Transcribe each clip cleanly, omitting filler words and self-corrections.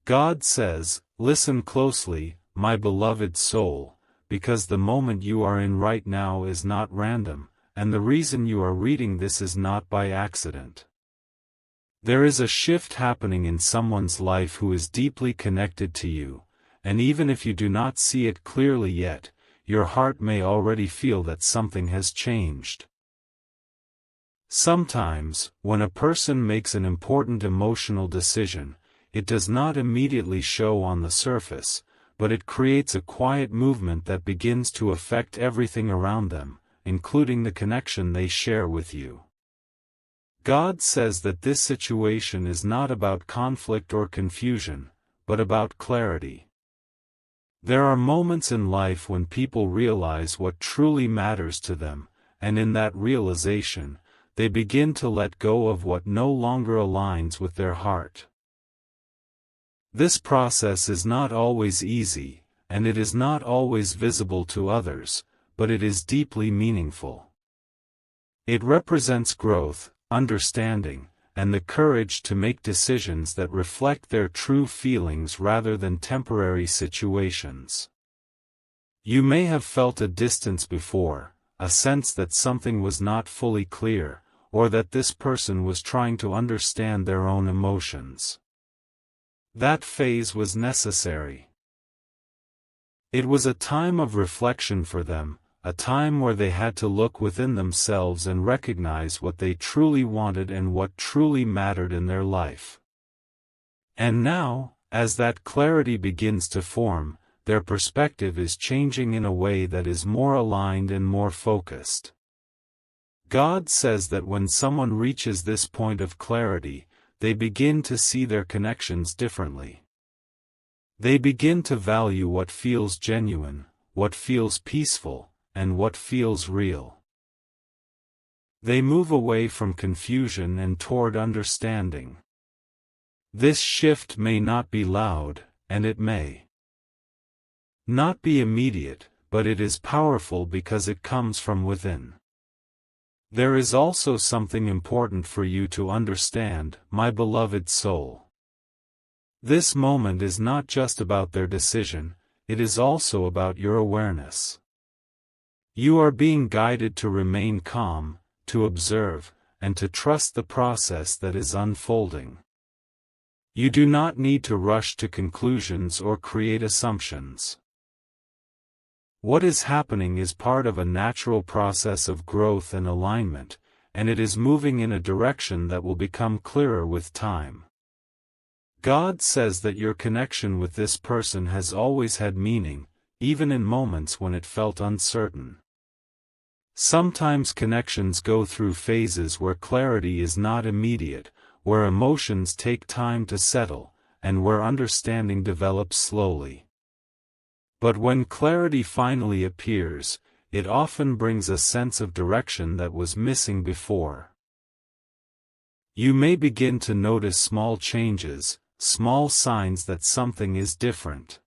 God says, "Listen closely, my beloved soul, because the moment you are in right now is not random, and the reason you are reading this is not by accident." There is a shift happening in someone's life who is deeply connected to you, and even if you do not see it clearly yet, your heart may already feel that something has changed. Sometimes, when a person makes an important emotional decision, it does not immediately show on the surface, but it creates a quiet movement that begins to affect everything around them, including the connection they share with you. God says that this situation is not about conflict or confusion, but about clarity. There are moments in life when people realize what truly matters to them, and in that realization, they begin to let go of what no longer aligns with their heart. This process is not always easy, and it is not always visible to others, but it is deeply meaningful. It represents growth, understanding, and the courage to make decisions that reflect their true feelings rather than temporary situations. You may have felt a distance before, a sense that something was not fully clear, or that this person was trying to understand their own emotions. That phase was necessary. It was a time of reflection for them, a time where they had to look within themselves and recognize what they truly wanted and what truly mattered in their life. And now, as that clarity begins to form, their perspective is changing in a way that is more aligned and more focused. God says that when someone reaches this point of clarity, they begin to see their connections differently. They begin to value what feels genuine, what feels peaceful, and what feels real. They move away from confusion and toward understanding. This shift may not be loud, and it may not be immediate, but it is powerful because it comes from within. There is also something important for you to understand, my beloved soul. This moment is not just about their decision, it is also about your awareness. You are being guided to remain calm, to observe, and to trust the process that is unfolding. You do not need to rush to conclusions or create assumptions. What is happening is part of a natural process of growth and alignment, and it is moving in a direction that will become clearer with time. God says that your connection with this person has always had meaning, even in moments when it felt uncertain. Sometimes connections go through phases where clarity is not immediate, where emotions take time to settle, and where understanding develops slowly. But when clarity finally appears, it often brings a sense of direction that was missing before. You may begin to notice small changes, small signs that something is different.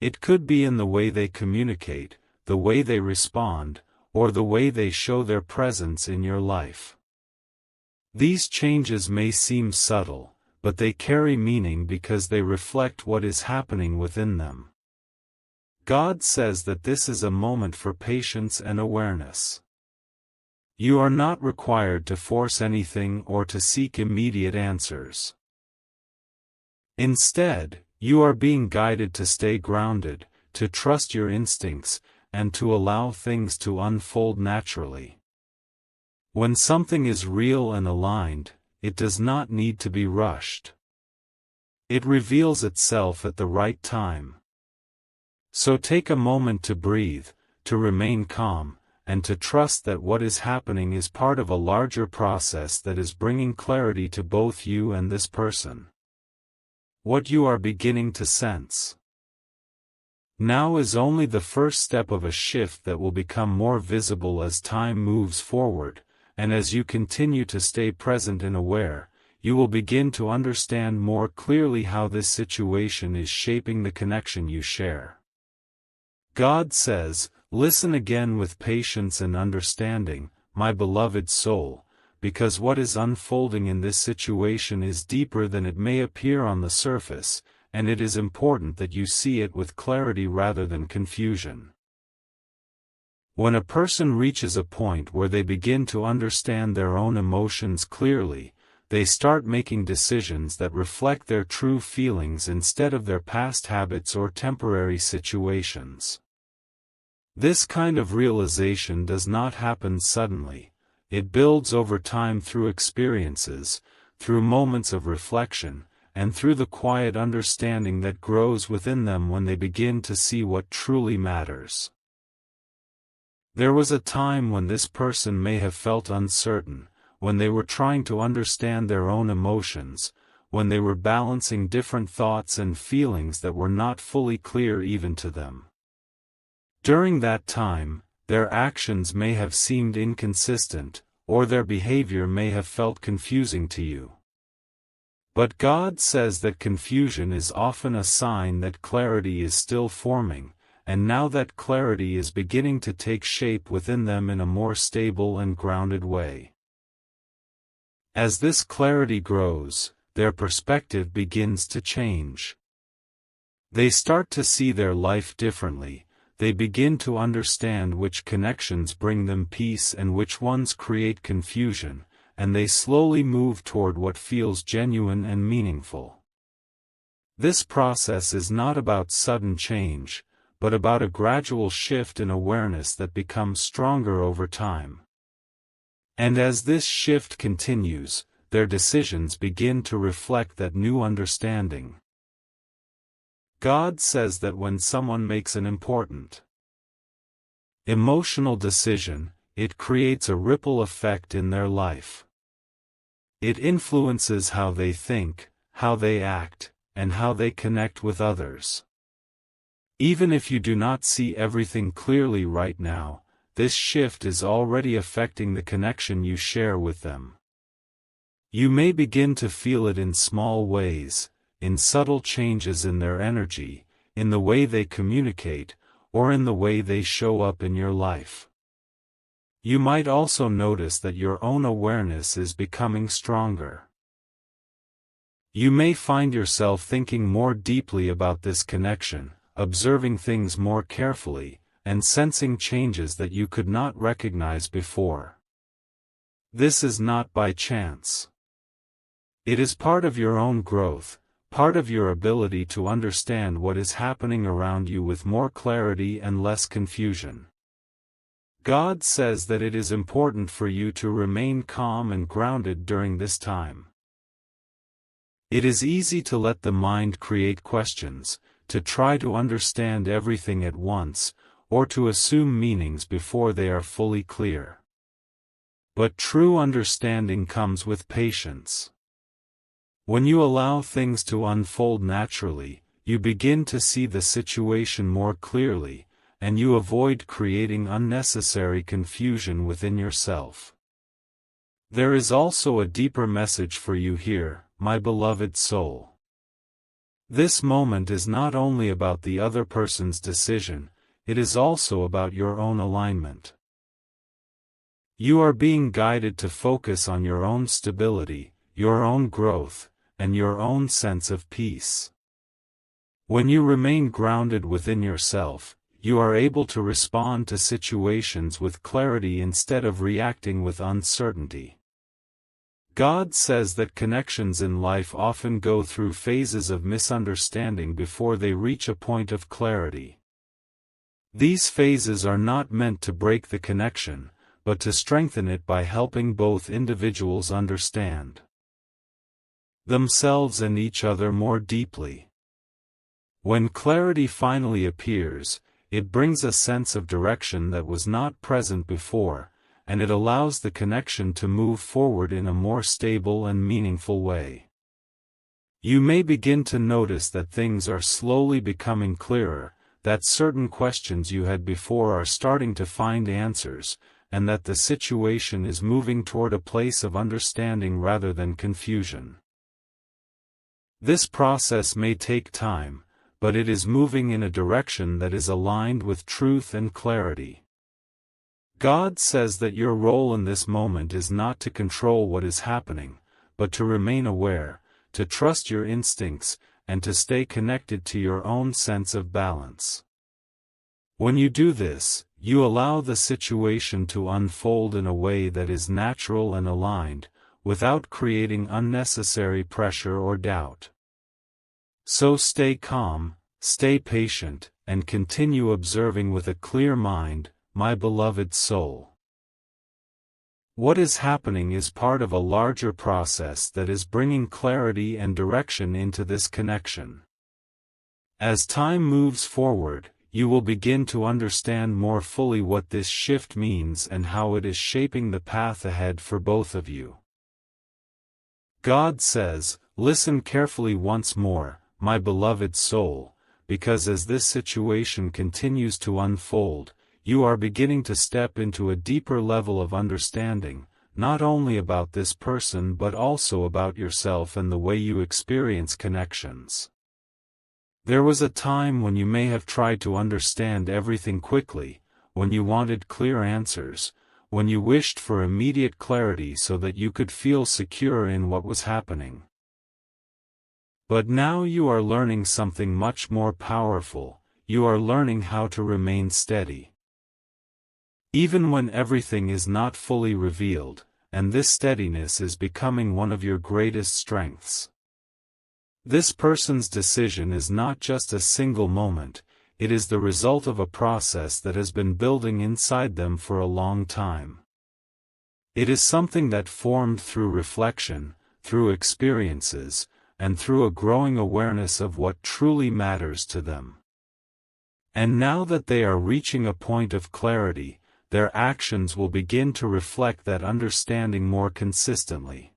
It could be in the way they communicate, the way they respond, or the way they show their presence in your life. These changes may seem subtle, but they carry meaning because they reflect what is happening within them. God says that this is a moment for patience and awareness. You are not required to force anything or to seek immediate answers. Instead, you are being guided to stay grounded, to trust your instincts, and to allow things to unfold naturally. When something is real and aligned, it does not need to be rushed. It reveals itself at the right time. So take a moment to breathe, to remain calm, and to trust that what is happening is part of a larger process that is bringing clarity to both you and this person. What you are beginning to sense now is only the first step of a shift that will become more visible as time moves forward, and as you continue to stay present and aware, you will begin to understand more clearly how this situation is shaping the connection you share. God says, "Listen again with patience and understanding, my beloved soul, because what is unfolding in this situation is deeper than it may appear on the surface, and it is important that you see it with clarity rather than confusion. When a person reaches a point where they begin to understand their own emotions clearly, they start making decisions that reflect their true feelings instead of their past habits or temporary situations. This kind of realization does not happen suddenly. It builds over time through experiences, through moments of reflection, and through the quiet understanding that grows within them when they begin to see what truly matters. There was a time when this person may have felt uncertain, when they were trying to understand their own emotions, when they were balancing different thoughts and feelings that were not fully clear even to them. During that time, their actions may have seemed inconsistent, or their behavior may have felt confusing to you. But God says that confusion is often a sign that clarity is still forming, and now that clarity is beginning to take shape within them in a more stable and grounded way. As this clarity grows, their perspective begins to change. They start to see their life differently. They begin to understand which connections bring them peace and which ones create confusion, and they slowly move toward what feels genuine and meaningful. This process is not about sudden change, but about a gradual shift in awareness that becomes stronger over time. And as this shift continues, their decisions begin to reflect that new understanding. God says that when someone makes an important emotional decision, it creates a ripple effect in their life. It influences how they think, how they act, and how they connect with others. Even if you do not see everything clearly right now, this shift is already affecting the connection you share with them. You may begin to feel it in small ways, in subtle changes in their energy, in the way they communicate, or in the way they show up in your life. You might also notice that your own awareness is becoming stronger. You may find yourself thinking more deeply about this connection, observing things more carefully, and sensing changes that you could not recognize before. This is not by chance. It is part of your own growth, part of your ability to understand what is happening around you with more clarity and less confusion. God says that it is important for you to remain calm and grounded during this time. It is easy to let the mind create questions, to try to understand everything at once, or to assume meanings before they are fully clear. But true understanding comes with patience. When you allow things to unfold naturally, you begin to see the situation more clearly, and you avoid creating unnecessary confusion within yourself. There is also a deeper message for you here, my beloved soul. This moment is not only about the other person's decision, it is also about your own alignment. You are being guided to focus on your own stability, your own growth, and your own sense of peace. When you remain grounded within yourself, you are able to respond to situations with clarity instead of reacting with uncertainty. God says that connections in life often go through phases of misunderstanding before they reach a point of clarity. These phases are not meant to break the connection, but to strengthen it by helping both individuals understand themselves and each other more deeply. When clarity finally appears, it brings a sense of direction that was not present before, and it allows the connection to move forward in a more stable and meaningful way. You may begin to notice that things are slowly becoming clearer, that certain questions you had before are starting to find answers, and that the situation is moving toward a place of understanding rather than confusion. This process may take time, but it is moving in a direction that is aligned with truth and clarity. God says that your role in this moment is not to control what is happening, but to remain aware, to trust your instincts, and to stay connected to your own sense of balance. When you do this, you allow the situation to unfold in a way that is natural and aligned, without creating unnecessary pressure or doubt. So stay calm, stay patient, and continue observing with a clear mind, my beloved soul. What is happening is part of a larger process that is bringing clarity and direction into this connection. As time moves forward, you will begin to understand more fully what this shift means and how it is shaping the path ahead for both of you. God says, listen carefully once more, my beloved soul, because as this situation continues to unfold, you are beginning to step into a deeper level of understanding, not only about this person but also about yourself and the way you experience connections. There was a time when you may have tried to understand everything quickly, when you wanted clear answers, when you wished for immediate clarity so that you could feel secure in what was happening. But now you are learning something much more powerful. You are learning how to remain steady. Even when everything is not fully revealed, and this steadiness is becoming one of your greatest strengths. This person's decision is not just a single moment, it is the result of a process that has been building inside them for a long time. It is something that formed through reflection, through experiences, and through a growing awareness of what truly matters to them. And now that they are reaching a point of clarity, their actions will begin to reflect that understanding more consistently.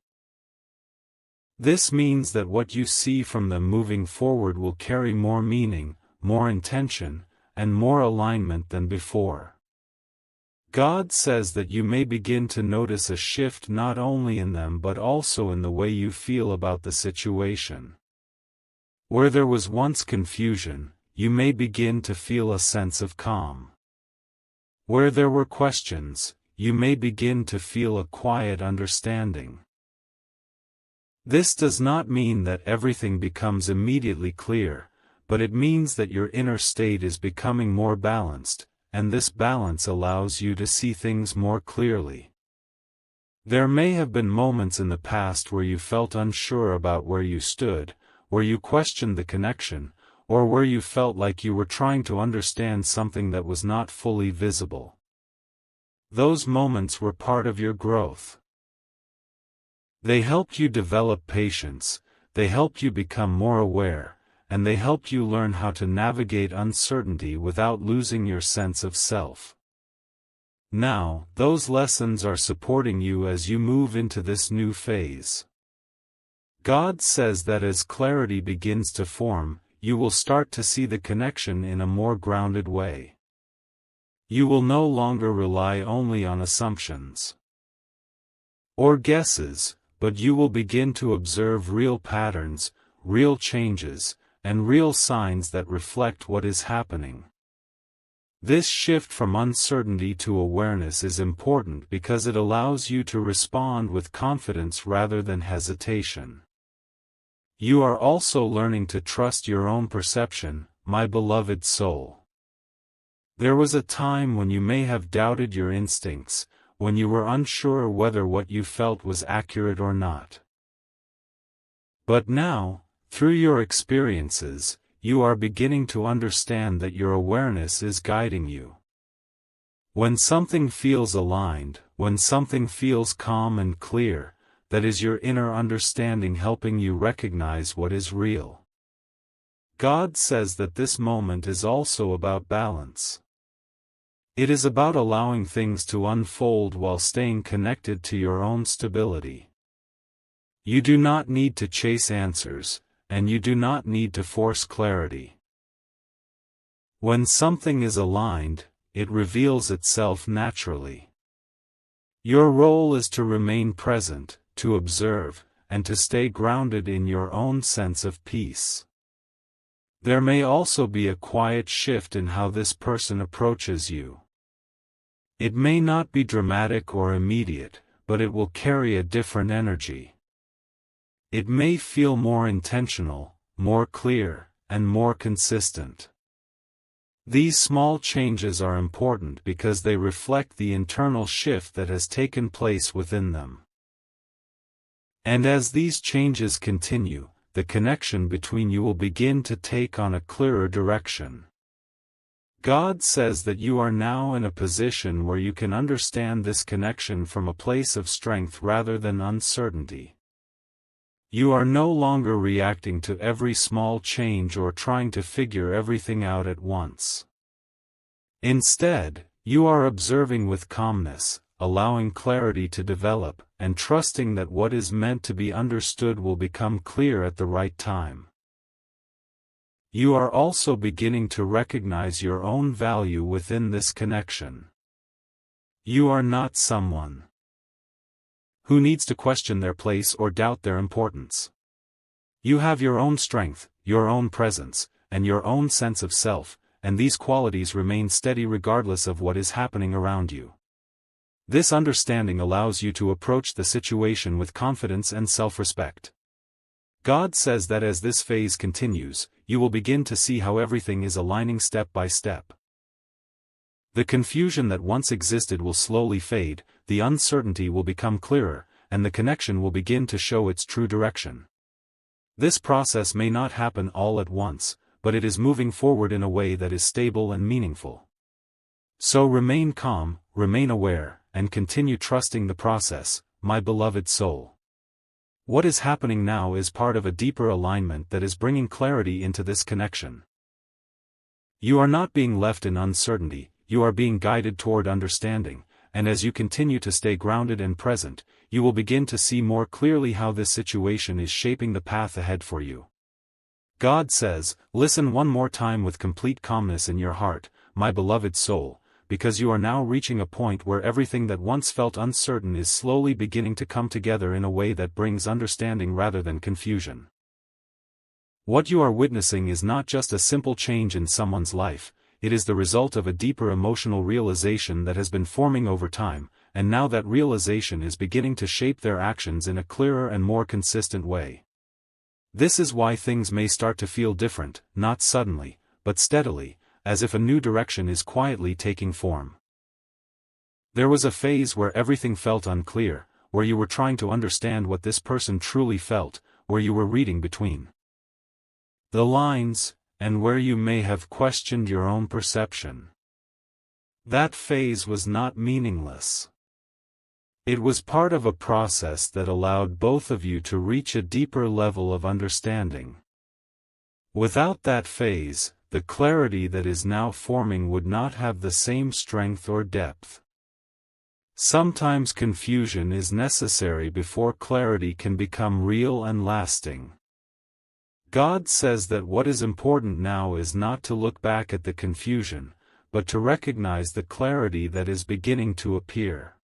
This means that what you see from them moving forward will carry more meaning, more intention, and more alignment than before. God says that you may begin to notice a shift not only in them but also in the way you feel about the situation. Where there was once confusion, you may begin to feel a sense of calm. Where there were questions, you may begin to feel a quiet understanding. This does not mean that everything becomes immediately clear, but it means that your inner state is becoming more balanced, and this balance allows you to see things more clearly. There may have been moments in the past where you felt unsure about where you stood, where you questioned the connection, or where you felt like you were trying to understand something that was not fully visible. Those moments were part of your growth. They helped you develop patience, they helped you become more aware, and they helped you learn how to navigate uncertainty without losing your sense of self. Now, those lessons are supporting you as you move into this new phase. God says that as clarity begins to form, you will start to see the connection in a more grounded way. You will no longer rely only on assumptions or guesses, but you will begin to observe real patterns, real changes, and real signs that reflect what is happening. This shift from uncertainty to awareness is important because it allows you to respond with confidence rather than hesitation. You are also learning to trust your own perception, my beloved soul. There was a time when you may have doubted your instincts, when you were unsure whether what you felt was accurate or not. But now, through your experiences, you are beginning to understand that your awareness is guiding you. When something feels aligned, when something feels calm and clear, that is your inner understanding helping you recognize what is real. God says that this moment is also about balance. It is about allowing things to unfold while staying connected to your own stability. You do not need to chase answers, and you do not need to force clarity. When something is aligned, it reveals itself naturally. Your role is to remain present, to observe, and to stay grounded in your own sense of peace. There may also be a quiet shift in how this person approaches you. It may not be dramatic or immediate, but it will carry a different energy. It may feel more intentional, more clear, and more consistent. These small changes are important because they reflect the internal shift that has taken place within them. And as these changes continue, the connection between you will begin to take on a clearer direction. God says that you are now in a position where you can understand this connection from a place of strength rather than uncertainty. You are no longer reacting to every small change or trying to figure everything out at once. Instead, you are observing with calmness, allowing clarity to develop, and trusting that what is meant to be understood will become clear at the right time. You are also beginning to recognize your own value within this connection. You are not someone who needs to question their place or doubt their importance. You have your own strength, your own presence, and your own sense of self, and these qualities remain steady regardless of what is happening around you. This understanding allows you to approach the situation with confidence and self-respect. God says that as this phase continues, you will begin to see how everything is aligning step by step. The confusion that once existed will slowly fade, the uncertainty will become clearer, and the connection will begin to show its true direction. This process may not happen all at once, but it is moving forward in a way that is stable and meaningful. So remain calm, remain aware, and continue trusting the process, my beloved soul. What is happening now is part of a deeper alignment that is bringing clarity into this connection. You are not being left in uncertainty, you are being guided toward understanding, and as you continue to stay grounded and present, you will begin to see more clearly how this situation is shaping the path ahead for you. God says, listen one more time with complete calmness in your heart, my beloved soul, because you are now reaching a point where everything that once felt uncertain is slowly beginning to come together in a way that brings understanding rather than confusion. What you are witnessing is not just a simple change in someone's life, it is the result of a deeper emotional realization that has been forming over time, and now that realization is beginning to shape their actions in a clearer and more consistent way. This is why things may start to feel different, not suddenly, but steadily, as if a new direction is quietly taking form. There was a phase where everything felt unclear, where you were trying to understand what this person truly felt, where you were reading between the lines, and where you may have questioned your own perception. That phase was not meaningless. It was part of a process that allowed both of you to reach a deeper level of understanding. Without that phase, the clarity that is now forming would not have the same strength or depth. Sometimes confusion is necessary before clarity can become real and lasting. God says that what is important now is not to look back at the confusion, but to recognize the clarity that is beginning to appear.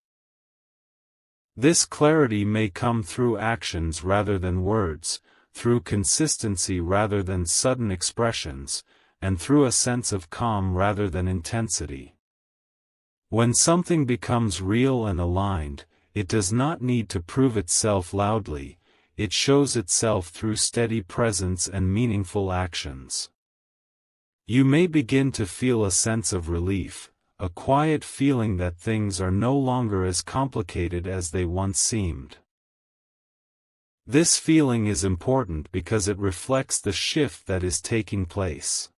This clarity may come through actions rather than words, through consistency rather than sudden expressions, and through a sense of calm rather than intensity. When something becomes real and aligned, it does not need to prove itself loudly, it shows itself through steady presence and meaningful actions. You may begin to feel a sense of relief, a quiet feeling that things are no longer as complicated as they once seemed. This feeling is important because it reflects the shift that is taking place.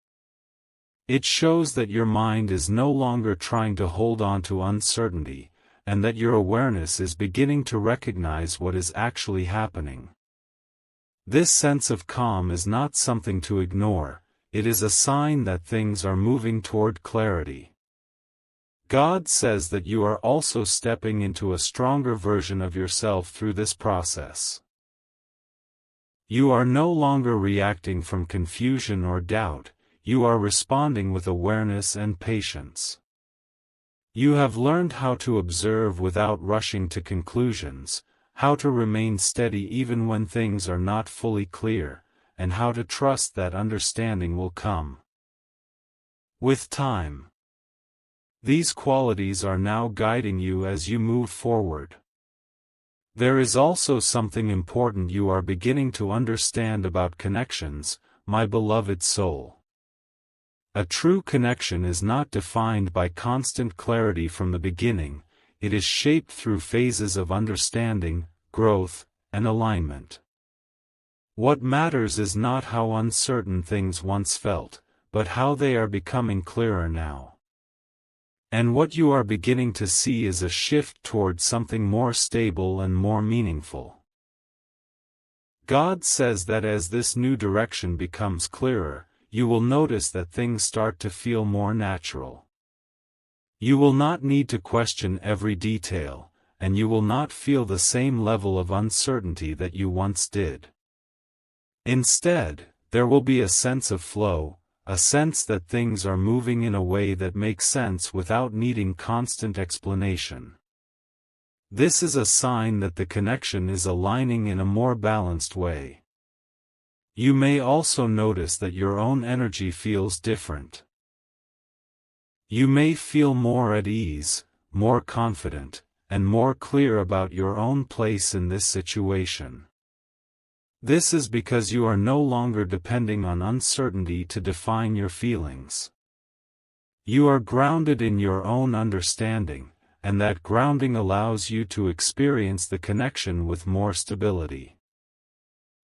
It shows that your mind is no longer trying to hold on to uncertainty, and that your awareness is beginning to recognize what is actually happening. This sense of calm is not something to ignore, it is a sign that things are moving toward clarity. God says that you are also stepping into a stronger version of yourself through this process. You are no longer reacting from confusion or doubt, you are responding with awareness and patience. You have learned how to observe without rushing to conclusions, how to remain steady even when things are not fully clear, and how to trust that understanding will come with time. These qualities are now guiding you as you move forward. There is also something important you are beginning to understand about connections, my beloved soul. A true connection is not defined by constant clarity from the beginning, it is shaped through phases of understanding, growth, and alignment. What matters is not how uncertain things once felt, but how they are becoming clearer now. And what you are beginning to see is a shift towards something more stable and more meaningful. God says that as this new direction becomes clearer, you will notice that things start to feel more natural. You will not need to question every detail, and you will not feel the same level of uncertainty that you once did. Instead, there will be a sense of flow, a sense that things are moving in a way that makes sense without needing constant explanation. This is a sign that the connection is aligning in a more balanced way. You may also notice that your own energy feels different. You may feel more at ease, more confident, and more clear about your own place in this situation. This is because you are no longer depending on uncertainty to define your feelings. You are grounded in your own understanding, and that grounding allows you to experience the connection with more stability.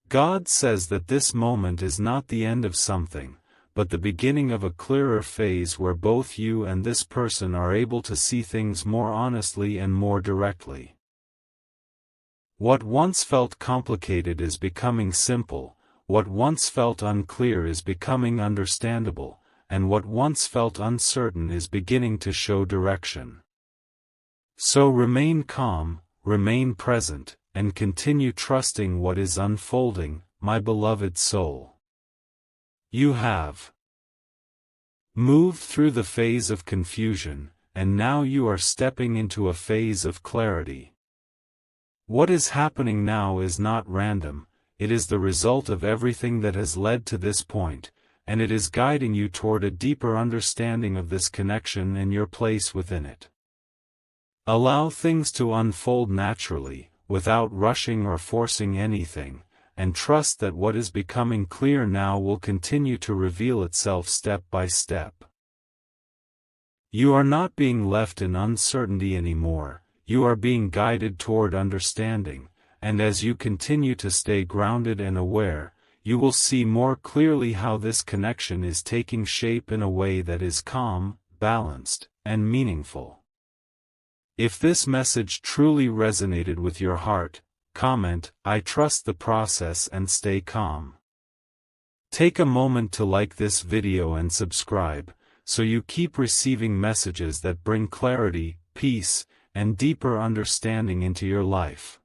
God says that this moment is not the end of something, but the beginning of a clearer phase where both you and this person are able to see things more honestly and more directly. What once felt complicated is becoming simple, what once felt unclear is becoming understandable, and what once felt uncertain is beginning to show direction. So remain calm, remain present, and continue trusting what is unfolding, my beloved soul. You have moved through the phase of confusion, and now you are stepping into a phase of clarity. What is happening now is not random, it is the result of everything that has led to this point, and it is guiding you toward a deeper understanding of this connection and your place within it. Allow things to unfold naturally, without rushing or forcing anything, and trust that what is becoming clear now will continue to reveal itself step by step. You are not being left in uncertainty anymore, you are being guided toward understanding, and as you continue to stay grounded and aware, you will see more clearly how this connection is taking shape in a way that is calm, balanced, and meaningful. If this message truly resonated with your heart, comment, "I trust the process," and stay calm. Take a moment to like this video and subscribe, so you keep receiving messages that bring clarity, peace, and deeper understanding into your life.